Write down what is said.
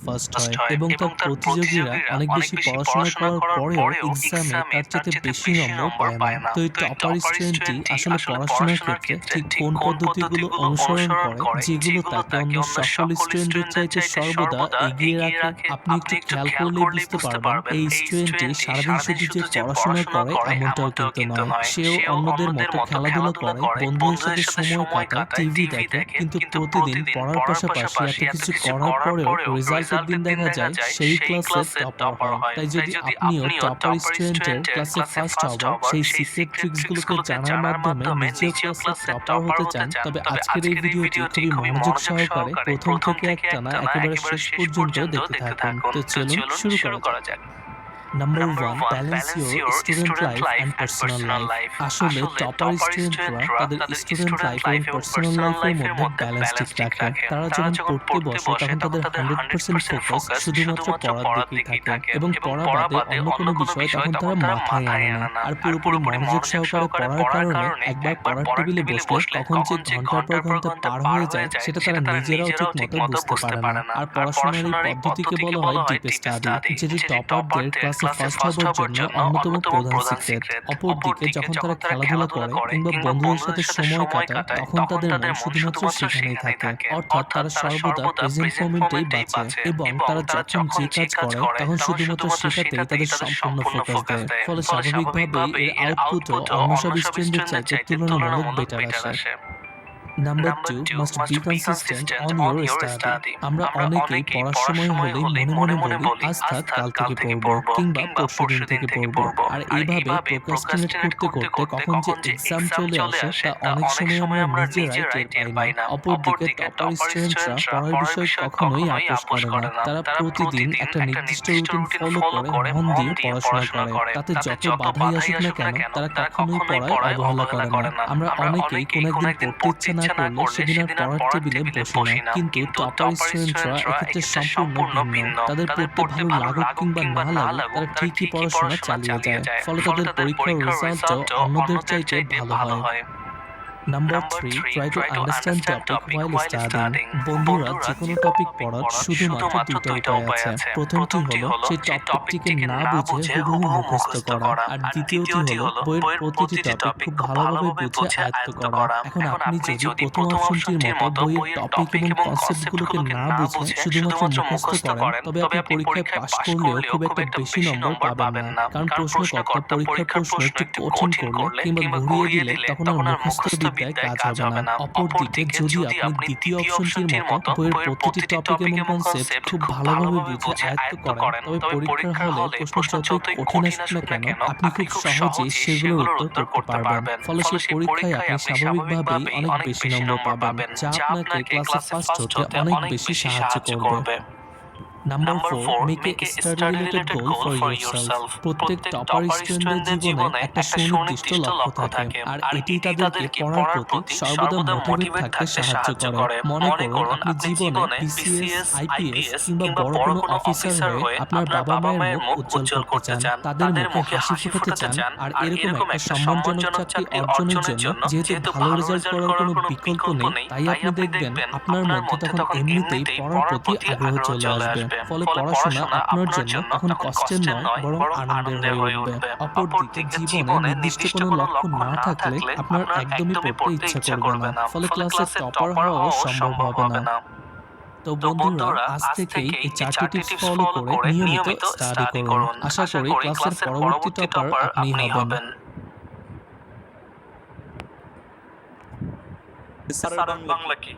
First হয় এবং তার প্রতিযোগীরা অনেক বেশি পড়াশোনা করার পরেও এক্সামে তার চাইতে বেশি নম্বর পায় না। তো এই টপার স্টুডেন্টটি আসলে পড়াশোনার ক্ষেত্রে ঠিক কোন পদ্ধতিগুলো অনুসরণ করে যেগুলো তাকে অন্য সকল স্টুডেন্টদের চাইতে সর্বদা এগিয়ে রাখে? আপনি একটু খেয়াল করলেই বুঝতে পারবেন এই স্টুডেন্টটি সারাদিন শুধু যে পড়াশোনা করে এমনটাও কিন্তু নয়। সেও অন্যদের মতো খেলাধুলা করে, বন্ধুদের সাথে সময় কাটায়, টিভি দেখে, কিন্তু প্রতিদিন পড়ার পাশাপাশি এত কিছু করার পরেও রেজাল্টের দিন দেখা যায় সেই ক্লাসের টপার হয়। তাই যদি আপনিও টপার স্টুডেন্টের ক্লাসে ফার্স্ট হবার সেই সিক্রেট ট্রিক্স গুলোকে জানার মাধ্যমে নিজেও ক্লাসে টপার হতে চান, তবে আজকের এই ভিডিওটি খুবই মনোযোগ সহকারে প্রথম থেকে একটানা একেবারে শেষ পর্যন্ত দেখতে থাকুন। তো চলুন শুরু করা যাক। Number 1, balance your student life and personal life. আসলে টপার স্টুডেন্টরা তাদের স্টুডেন্ট লাইফ এবং পার্সোনাল লাইফের মধ্যে ব্যালেন্স ঠিক রাখে। তারা যখন পড়তে বসে তখন তাদের 100% ফোকাস শুধুমাত্র পড়ার দিকেই থাকে এবং পড়া বাদে অন্য কোনো বিষয় তখন তারা মাথায় আনে না। আর পুরোপুরি মনোযোগ সহকারে পড়ার কারণে একবার পড়ার টেবিলে বসলে তখন যে ঘন্টার পর ঘন্টা পার হয়ে যায় সেটা তারা নিজেরাও ঠিক মতো বুঝতে পারে না। আর পড়াশোনার এই পদ্ধতিকে বলা হয় ডিপ স্টাডি, যেটি টপারদের ক্লাসে ফার্স্ট হবার জন্য অন্যতম প্রধান সিক্রেট। অপরদিকে যখন তারা খেলাধুলা করে কিংবা বন্ধুদের সাথে সময় কাটায় তখন তাদের মন শুধুমাত্র সেখানেই থাকে, অর্থাৎ তারা সর্বদা প্রেজেন্ট মোমেন্টেই বাঁচে এবং তারা যখন যে কাজ করে তখন শুধুমাত্র সেটাতেই তাদের সম্পূর্ণ ফোকাস দেয়। ফলে স্বাভাবিকভাবেই এর আউটপুটও অন্য সব স্টুডেন্টদের চাইতে তুলনামূলক বেটার আসে। Number 2, must be consistent on your study. আমরা অনেকেই পড়ার সময় হলেই মনে মনে বলি আজ থাক কাল থেকে পড়বো কিংবা পরশুদিন থেকে পড়বো। আর এইভাবে প্রোক্রাস্টিনেট করতে করতে কখন যে এক্সাম চলে আসে তা অনেক সময় আমরা নিজেরাই টের পাই না। অপরদিকে টপার স্টুডেন্টরা পড়ার বিষয়ে কখনোই আপোস করে না। তারা প্রতিদিন একটা নির্দিষ্ট রুটিন ফলো করে মন দিয়ে পড়াশোনা করে। তাতে যত বাধাই আসুক না কেন তারা কখনোই পড়ায় অবহেলা করে না। আমরা অনেকেই কোনো একদিন পড়তে ইচ্ছে না করলে সেদিন আর পড়ার টেবিলে বসি না, কিন্তু টপার স্টুডেন্টরা এক্ষেত্রে সম্পূর্ণ ভিন্ন। তাদের পড়তে ভালো লাগুক কিংবা না লাগুক তারা ঠিকই পড়াশোনা চালিয়ে যায়, ফলে তাদের পরীক্ষার রেজাল্টও অন্যদের চাইতে ভালো হয়। Number 3, try to understand topic while studying. বন্ধুরা, যে কোনো টপিক পড়ার শুধুমাত্র দুটো উপায় আছে। প্রথমটি হলো সেই টপিকটিকে না বুঝে হুবহু মুখস্থ করা, আর দ্বিতীয়টি হলো বইয়ের প্রতিটি টপিক খুব ভালোভাবে বুঝে আয়ত্ত করা। এখন আপনি যদি প্রথম অপশনটির মতো বইয়ের টপিক এবং কনসেপ্টগুলোকে না বুঝে শুধুমাত্র মুখস্থ করেন, তবে আপনি পরীক্ষায় পাস করলেও খুব একটা বেশি নম্বর পাবেন না। কারণ প্রশ্নকর্তা পরীক্ষার প্রশ্ন একটু কঠিন করলে কিংবা ঘুরিয়ে দিলে তখন আর মুখস্থ কাজ হবে না। অপরদিকে যদি আপনি দ্বিতীয় অপশনটির মতো বইয়ের প্রতিটি টপিক এবং কনসেপ্ট খুব ভালোভাবে বুঝে আয়ত্ত করেন, তবে পরীক্ষার হলে প্রশ্ন যতই কঠিন আসুক না কেন আপনি খুব সহজেই সেগুলোর উত্তর করতে পারবেন। ফলে সেই পরীক্ষায় আপনি স্বাভাবিকভাবেই অনেক বেশি নম্বর পাবেন, যা আপনাকে ক্লাসে ফার্স্ট হতে অনেক বেশি সাহায্য করবে। Number 4, make a study related goal for yourself. প্রত্যেক টপার স্টুডেন্টের জীবনে একটা সুনির্দিষ্ট লক্ষ্য থাকে, আর এটি তাদেরকে পড়ার প্রতি সর্বদা মোটিভেট থাকতে সাহায্য করে। মনে করুন আপনি জীবনে বিসিএস, আইপিএস কিংবা বড় কোনো অফিসার হয়ে আপনার বাবা মায়ের মুখ উজ্জ্বল করতে চান, তাদের মুখে হাসি ফোটাতে চান, আর এরকম একটা সম্মানজনক চাকরি অর্জনের জন্য যেহেতু ভালো রেজাল্ট করার কোনো বিকল্প নেই, তাই আপনি দেখবেন আপনার মধ্যে তখন এমনিতেই পড়ার প্রতি আগ্রহ চলে আসবে। ফলে পড়াশোনা আপনার জন্য তখন কষ্টের নয় বরং আনন্দের হয়ে উঠবে। অপরদিকে জীবনে নির্দিষ্ট কোনো লক্ষ্য না থাকলে আপনার একদমই পড়তে ইচ্ছা করবে না, ফলে ক্লাসে টপার হওয়াও সম্ভব হবে না। তো বন্ধুরা, আজ থেকেই এই 4টি টিপস ফলো করে নিয়মিত স্টাডি করুন। আশা করি ক্লাসের পরবর্তী টপার আপনি হবেন। স্যার বাংলা কি?